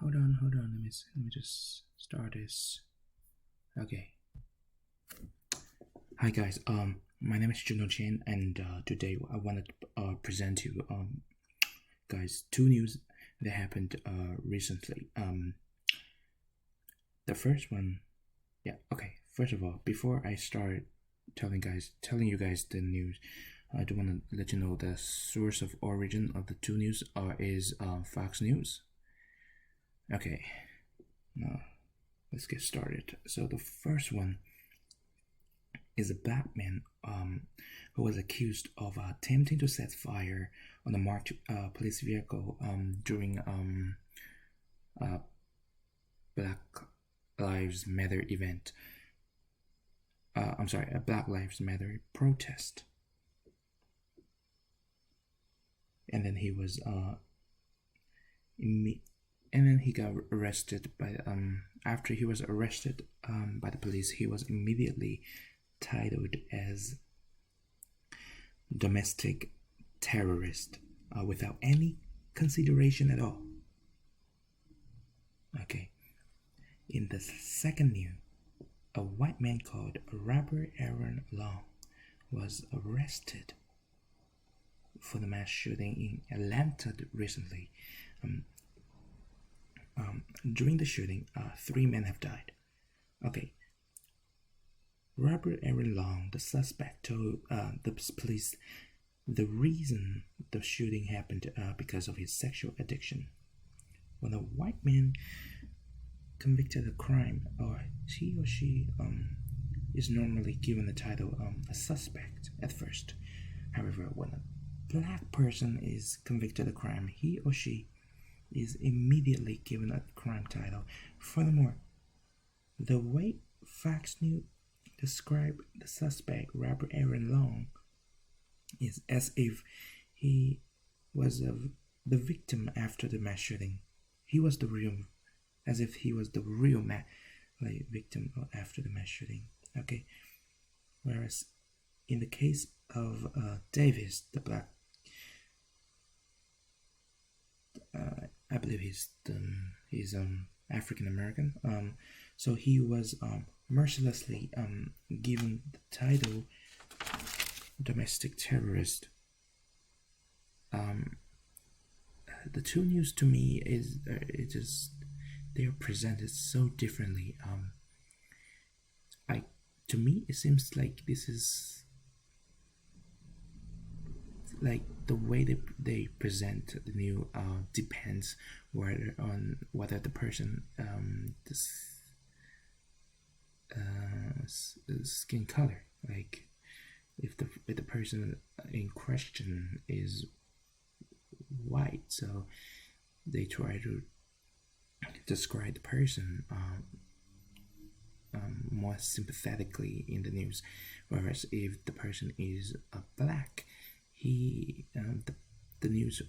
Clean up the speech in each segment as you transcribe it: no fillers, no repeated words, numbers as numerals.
Hold on. Let me just start this. Okay. Hi guys. My name is Juno Chen, and today I want to present to you, guys, two news that happened recently. The first one, yeah. Okay. First of all, before I start telling you guys the news, I do want to let you know the source of origin of the two news is Fox News. Okay. Now let's get started. So the first one is a black man who was accused of attempting to set fire on a marked police vehicle during a Black Lives Matter event. A Black Lives Matter protest. And then he was and then he got arrested by after he was arrested by the police, he was immediately titled as domestic terrorist without any consideration at all. Okay. In the second news, a white man called Robert Aaron Long was arrested for the mass shooting in Atlanta recently. During the shooting, 3 men have died. Okay. Robert Aaron Long, the suspect, told the police the reason the shooting happened because of his sexual addiction. When a white man convicted of a crime, he or she is normally given the title a suspect at first. However, when a black person is convicted of a crime, he or she is immediately given a crime title. Furthermore, the way Fox News described the suspect, Robert Aaron Long, is as if he was the victim after the mass shooting. He was the real, as if he was the real victim after the mass shooting. Okay. Whereas in the case of Davis, the black, I believe he's African American. So he was mercilessly given the title domestic terrorist. The two news to me is they are presented so differently. To me it seems like this is like the way they present the new depends on whether the person skin color, like if the person in question is white, so they try to describe the person more sympathetically in the news, whereas if the person is black, the news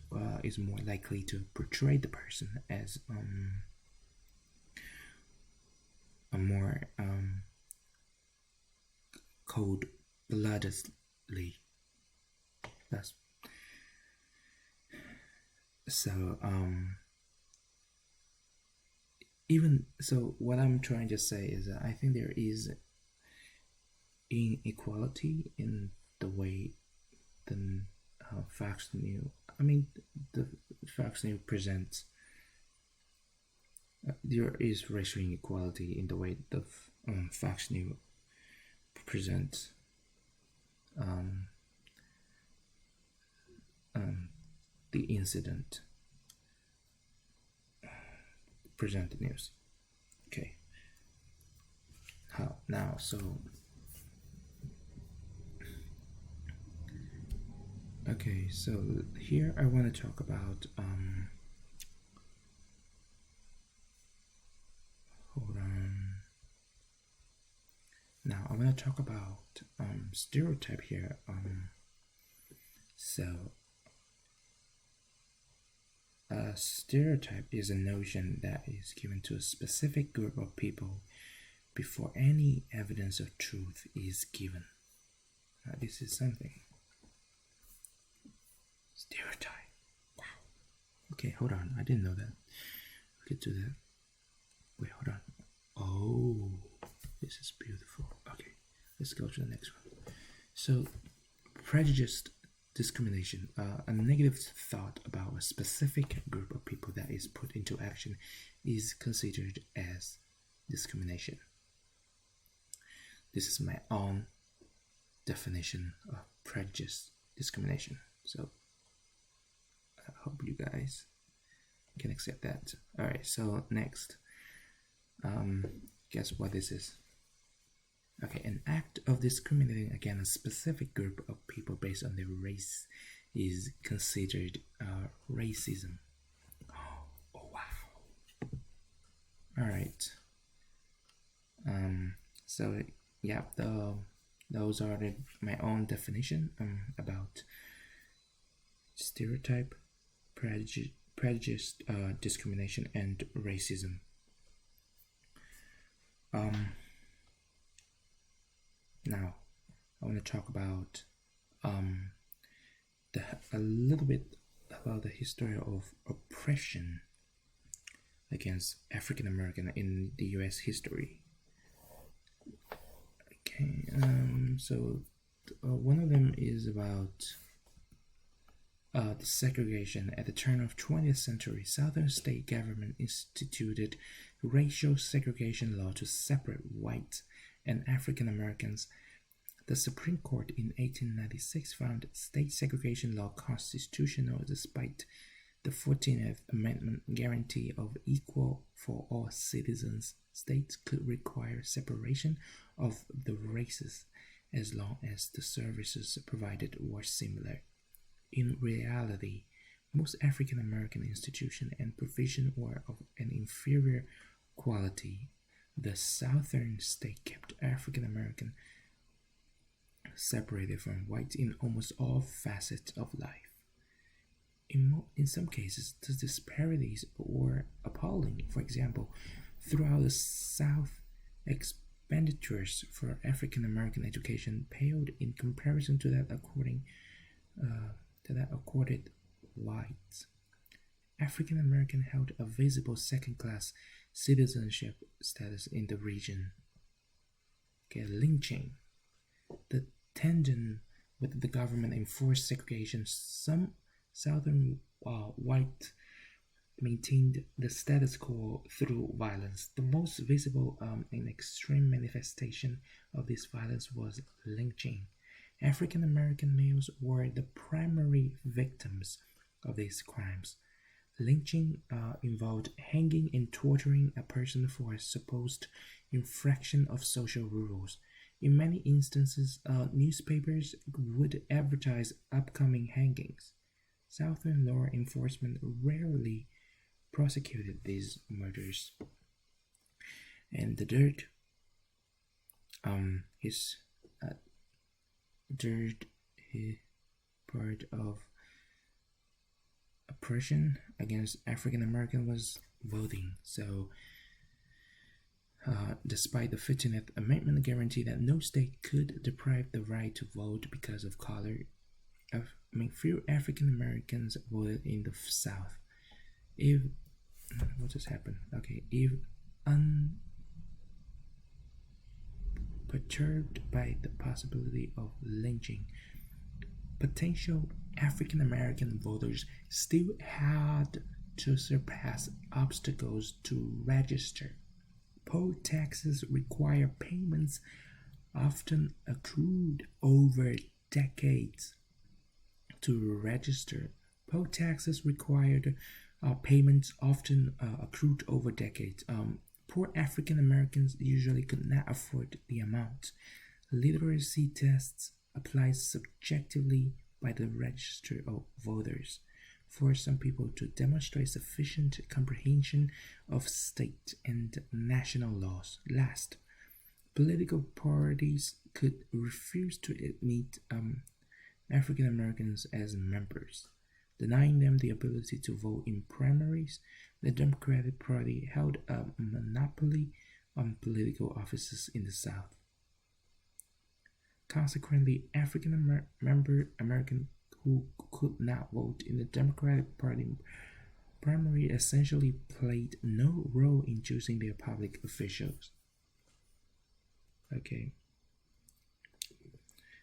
is more likely to portray the person as a more cold-bloodedly. That's so. Even so, what I'm trying to say is that I think there is inequality in the way the Fox News. The Fox News presents. There is racial inequality in the way the Fox News presents the incident. Present the news. Okay. How now? So. Okay, so here I want to talk about hold on. Now I want to talk about stereotype here. So a stereotype is a notion that is given to a specific group of people before any evidence of truth is given. This is something. Stereotype. Wow. Okay, hold on. I didn't know that. could do that. Wait, hold on. Oh, this is beautiful. Okay, let's go to the next one. So, prejudiced discrimination, a negative thought about a specific group of people that is put into action, is considered as discrimination. This is my own definition of prejudice discrimination. So I hope you guys can accept that. Alright, so next, guess what this is? Okay, an act of discriminating against a specific group of people based on their race is considered racism. Oh wow. Alright. So yeah, those are my own definition about stereotype, prejudice, discrimination, and racism. Now, I want to talk about a little bit about the history of oppression against African American in the U.S. history. Okay, so one of them is about the segregation. At the turn of 20th century, Southern state government instituted racial segregation law to separate white and African Americans. The Supreme Court in 1896 found state segregation law constitutional despite the 14th Amendment guarantee of equal for all citizens. States could require separation of the races as long as the services provided were similar. In reality, most African American institutions and provisions were of an inferior quality. The Southern state kept African American separated from whites in almost all facets of life. In some cases, the disparities were appalling. For example, throughout the South, expenditures for African American education paled in comparison to that accorded whites. African American held a visible second-class citizenship status in the region. Okay, lynching. The tension with the government enforced segregation. Some Southern white maintained the status quo through violence. The most visible and extreme manifestation of this violence was lynching. African American males were the primary victims of these crimes. Lynching involved hanging and torturing a person for a supposed infraction of social rules. In many instances, newspapers would advertise upcoming hangings. Southern law enforcement rarely prosecuted these murders. And the third part of oppression against African American was voting. So despite the 15th Amendment guarantee that no state could deprive the right to vote because of color, few African Americans voted in the South. What just happened? Okay, if unperturbed by the possibility of lynching, potential African American voters still had to surpass obstacles to register. Poll taxes require payments often accrued over decades to register. Poll taxes required payments often accrued over decades. Poor African Americans usually could not afford the amount. Literacy tests applied subjectively by the register of voters for some people to demonstrate sufficient comprehension of state and national laws. Last, political parties could refuse to admit African Americans as members, denying them the ability to vote in primaries. The Democratic Party held a monopoly on political offices in the South. Consequently, African Americans who could not vote in the Democratic Party primary essentially played no role in choosing their public officials. Okay,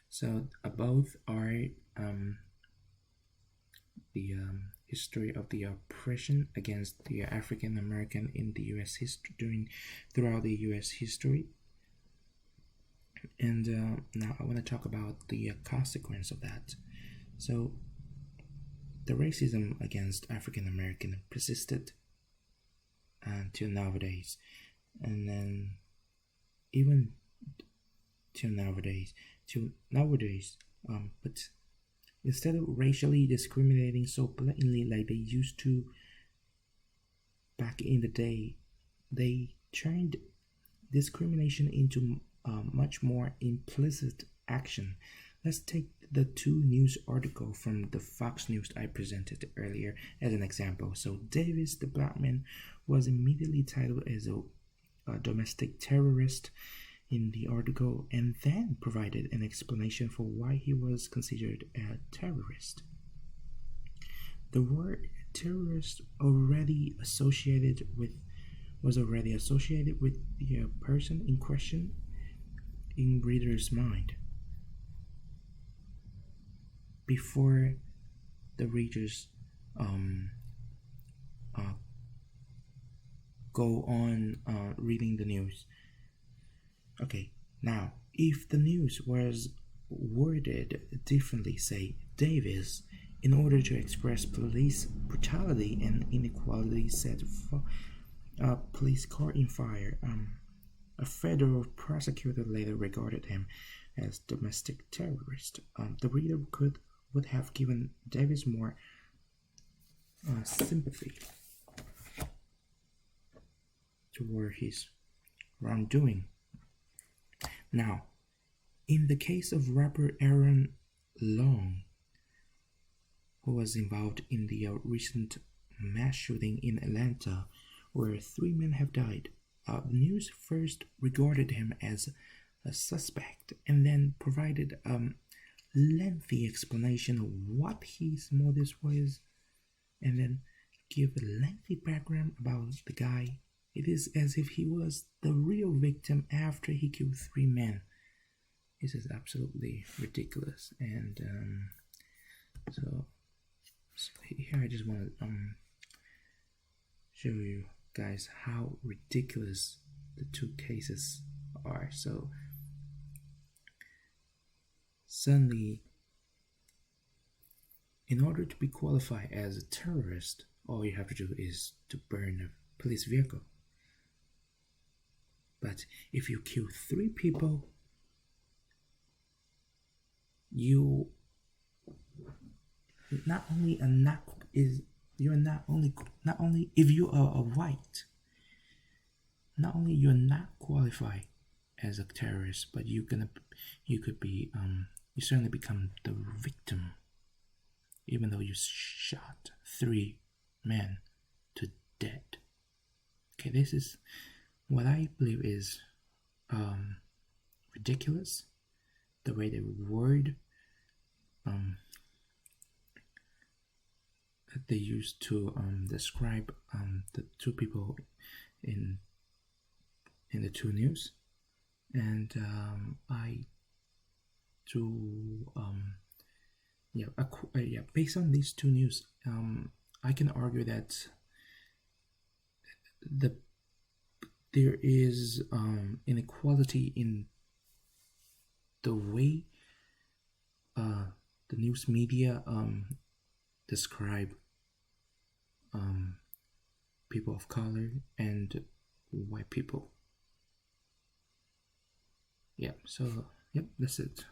so both are the history of the oppression against the African American in the U.S. history throughout the U.S. history. And now I want to talk about the consequence of that. So the racism against African American persisted until nowadays, and then even till nowadays, but instead of racially discriminating so blatantly like they used to back in the day, they turned discrimination into much more implicit action. Let's take the two news articles from the Fox News I presented earlier as an example. So Davis, the black man, was immediately titled as a domestic terrorist in the article, and then provided an explanation for why he was considered a terrorist. The word terrorist was already associated with the person in question in reader's mind before the readers go on reading the news. Okay, now if the news was worded differently, say Davis, in order to express police brutality and inequality, set a police car in fire, a federal prosecutor later regarded him as domestic terrorist. The reader would have given Davis more sympathy toward his wrongdoing. Now, in the case of rapper Aaron Long, who was involved in the recent mass shooting in Atlanta, where 3 men have died, the news first regarded him as a suspect and then provided a lengthy explanation of what his motives was, and then give a lengthy background about the guy. It is as if he was the real victim after he killed 3 men. This is absolutely ridiculous. And so here I just want to show you guys how ridiculous the two cases are. So suddenly, in order to be qualified as a terrorist, all you have to do is to burn a police vehicle. But if you kill 3 people, you not only if you are a white, not only you're not qualified as a terrorist, but you certainly become the victim, even though you shot 3 men to death. Okay, this is what I believe is ridiculous. The way they word that they used to describe the 2 people in the 2 news, and based on these 2 news, I can argue that there is inequality in the way the news media describe people of color and white people. Yeah, so that's it.